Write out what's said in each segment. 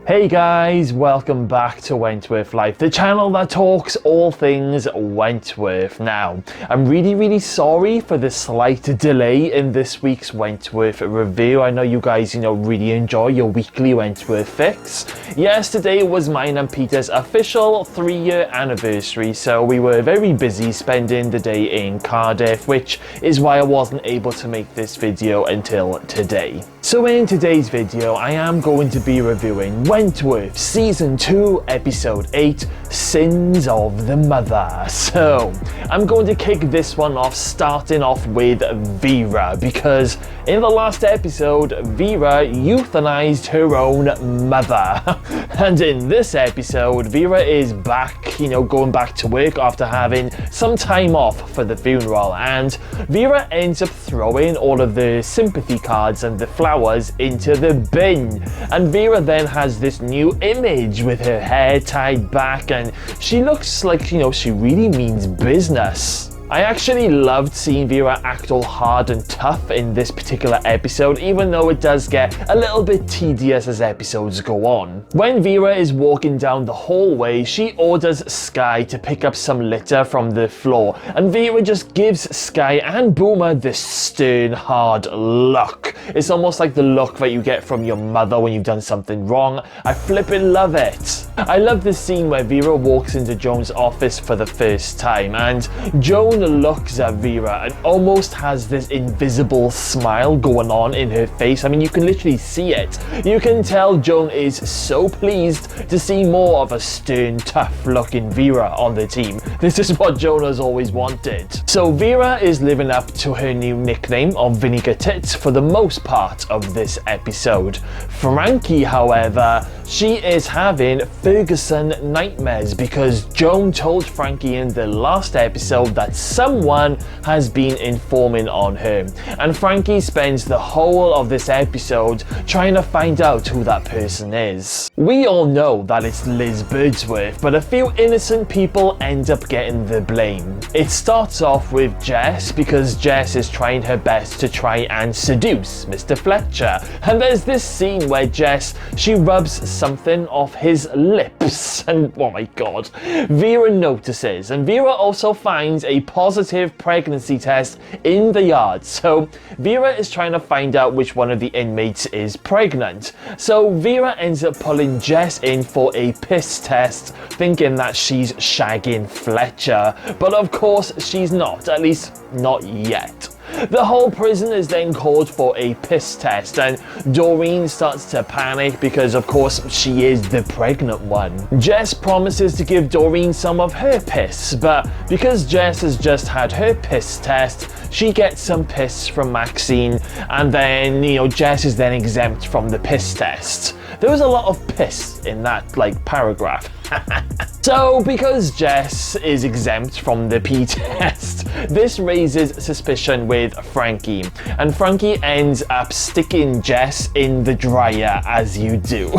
Hey guys, welcome back to Wentworth Life, the channel that talks all things Wentworth. Now, I'm really sorry for the slight delay in this week's Wentworth review. I know you guys, really enjoy your weekly Wentworth fix. Yesterday was mine and Peter's official 3-year anniversary, so we were very busy spending the day in Cardiff, which is why I wasn't able to make this video until today. So in today's video, I am going to be reviewing Wentworth Season 2, Episode 8, Sins of the Mother. So, I'm going to kick this one off starting off with Vera, because in the last episode, Vera euthanized her own mother. And in this episode, Vera is back, going back to work after having some time off for the funeral, and Vera ends up throwing all of the sympathy cards and the flowers into the bin. And Vera then has this new image with her hair tied back, and she looks like, she really means business. I actually loved seeing Vera act all hard and tough in this particular episode, even though it does get a little bit tedious as episodes go on. When Vera is walking down the hallway, she orders Sky to pick up some litter from the floor, and Vera just gives Sky and Boomer this stern, hard look. It's almost like the look that you get from your mother when you've done something wrong. I flippin' love it. I love the scene where Vera walks into Joan's office for the first time, and Joan looks at Vera and almost has this invisible smile going on in her face. I mean, you can literally see it. You can tell Joan is so pleased to see more of a stern, tough looking Vera on the team. This is what Joan has always wanted. So Vera is living up to her new nickname of Vinegar Tits for the most part of this episode. Frankie, however, she is having Ferguson nightmares because Joan told Frankie in the last episode that someone has been informing on her, and Frankie spends the whole of this episode trying to find out who that person is. We all know that it's Liz Birdsworth, but a few innocent people end up getting the blame. It starts off with Jess, because Jess is trying her best to try and seduce Mr. Fletcher, and there's this scene where Jess, she rubs something off his lips, and oh my god, Vera notices, and Vera also finds a positive pregnancy test in the yard. So Vera is trying to find out which one of the inmates is pregnant. So Vera ends up pulling Jess in for a piss test, thinking that she's shagging Fletcher. But of course she's not, at least not yet. The whole prison is then called for a piss test, and Doreen starts to panic because of course she is the pregnant one. Jess promises to give Doreen some of her piss, but because Jess has just had her piss test, she gets some piss from Maxine, and then, Jess is then exempt from the piss test. There was a lot of piss in that, paragraph. So, because Jess is exempt from the pee test, this raises suspicion with Frankie, and Frankie ends up sticking Jess in the dryer, as you do.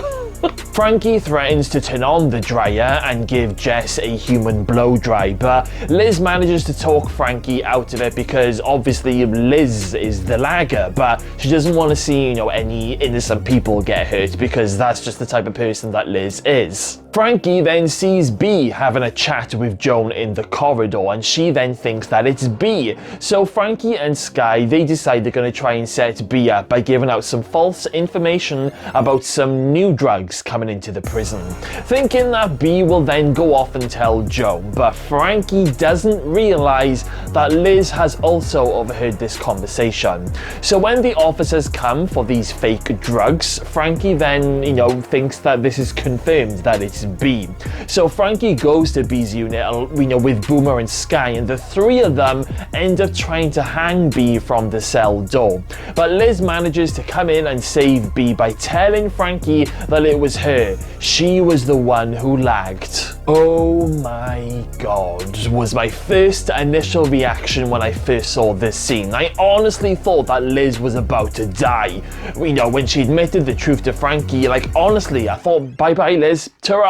Frankie threatens to turn on the dryer and give Jess a human blow dry, but Liz manages to talk Frankie out of it because obviously Liz is the lagger, but she doesn't want to see, any innocent people get hurt because that's just the type of person that Liz is. Frankie then sees B having a chat with Joan in the corridor, and she then thinks that it's B. So Frankie and Sky, they decide they're going to try and set B up by giving out some false information about some new drugs coming into the prison, thinking that B will then go off and tell Joan. But Frankie doesn't realize that Liz has also overheard this conversation. So when the officers come for these fake drugs, Frankie then, thinks that this is confirmed that it's B. So Frankie goes to B's unit, with Boomer and Sky, and the three of them end up trying to hang B from the cell door. But Liz manages to come in and save B by telling Frankie that it was her. She was the one who lagged. Oh my god, was my first initial reaction when I first saw this scene. I honestly thought that Liz was about to die. When she admitted the truth to Frankie, honestly, I thought, bye-bye Liz, ta-ra.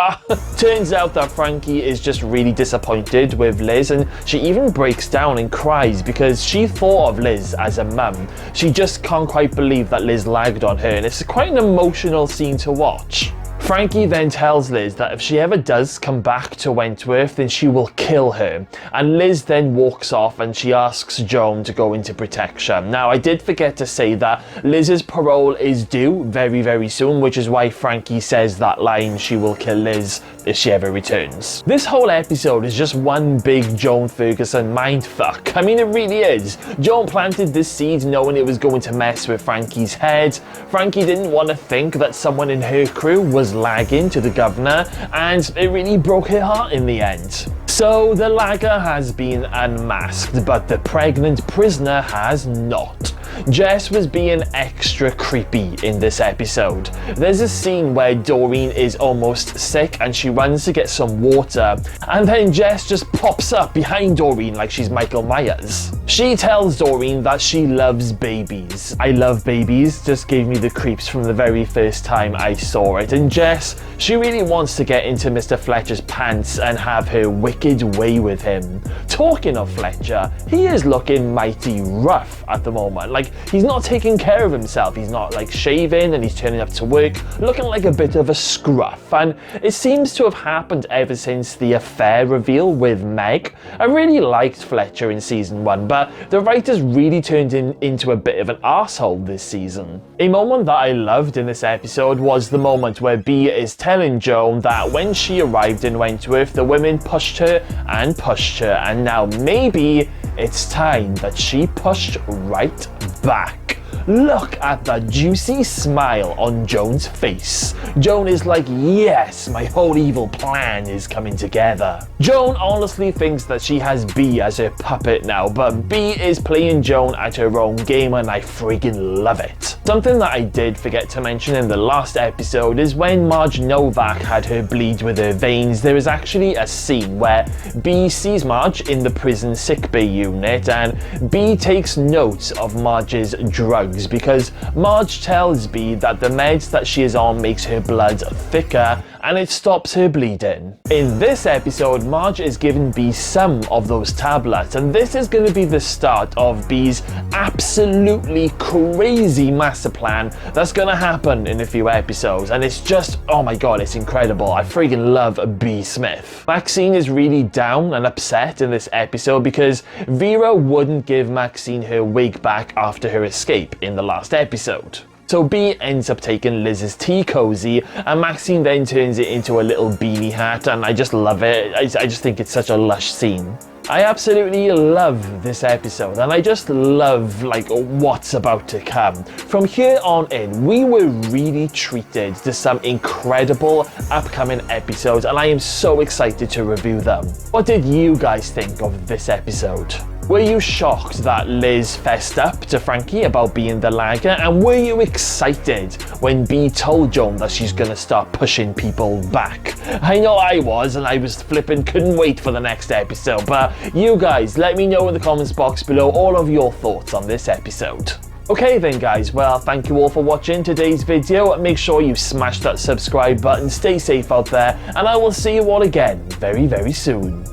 Turns out that Frankie is just really disappointed with Liz, and she even breaks down and cries because she thought of Liz as a mum. She just can't quite believe that Liz lagged on her, and it's quite an emotional scene to watch. Frankie then tells Liz that if she ever does come back to Wentworth, then she will kill her. And Liz then walks off and she asks Joan to go into protection. Now, I did forget to say that Liz's parole is due very, very soon, which is why Frankie says that line, she will kill Liz if she ever returns. This whole episode is just one big Joan Ferguson mindfuck. I mean, it really is. Joan planted this seed knowing it was going to mess with Frankie's head. Frankie didn't want to think that someone in her crew was lagging to the governor, and it really broke her heart in the end. So the lagger has been unmasked, but the pregnant prisoner has not. Jess was being extra creepy in this episode. There's a scene where Doreen is almost sick and she runs to get some water, and then Jess just pops up behind Doreen like she's Michael Myers. She tells Doreen that she loves babies. I love babies just gave me the creeps from the very first time I saw it, and Jess, she really wants to get into Mr. Fletcher's pants and have her wicked way with him. Talking of Fletcher, he is looking mighty rough at the moment. Like, he's not taking care of himself. He's not like shaving and he's turning up to work looking like a bit of a scruff, and it seems to have happened ever since the affair reveal with Meg. I really liked Fletcher in season 1, but the writers really turned him into a bit of an arsehole this season. A moment that I loved in this episode was the moment where B is telling Joan that when she arrived in Wentworth, the women pushed her, and now maybe it's time that she pushed right back. Look at the juicy smile on Joan's face. Joan is like, yes, my whole evil plan is coming together. Joan honestly thinks that she has B as her puppet now, but B is playing Joan at her own game, and I freaking love it. Something that I did forget to mention in the last episode is when Marge Novak had her bleed with her veins, there is actually a scene where B sees Marge in the prison sickbay unit, and B takes notes of Marge's drugs because Marge tells B that the meds that she is on makes her blood thicker and it stops her bleeding. In this episode, Marge is giving B some of those tablets, and this is going to be the start of B's absolutely crazy master plan that's going to happen in a few episodes, and it's just, oh my god, it's incredible. I freaking love B Smith. Maxine is really down and upset in this episode because Vera wouldn't give Maxine her wig back after her escape in the last episode. So B ends up taking Liz's tea cozy, and Maxine then turns it into a little beanie hat, and I just love it. I just think it's such a lush scene. I absolutely love this episode, and I just love like what's about to come. From here on in, we were really treated to some incredible upcoming episodes, and I am so excited to review them. What did you guys think of this episode? Were you shocked that Liz fessed up to Frankie about being the lagger, and were you excited when B told Joan that she's gonna start pushing people back? I know I was, and I was flipping, couldn't wait for the next episode, but you guys, let me know in the comments box below all of your thoughts on this episode. Okay then guys, well, thank you all for watching today's video. Make sure you smash that subscribe button, stay safe out there, and I will see you all again very, very soon.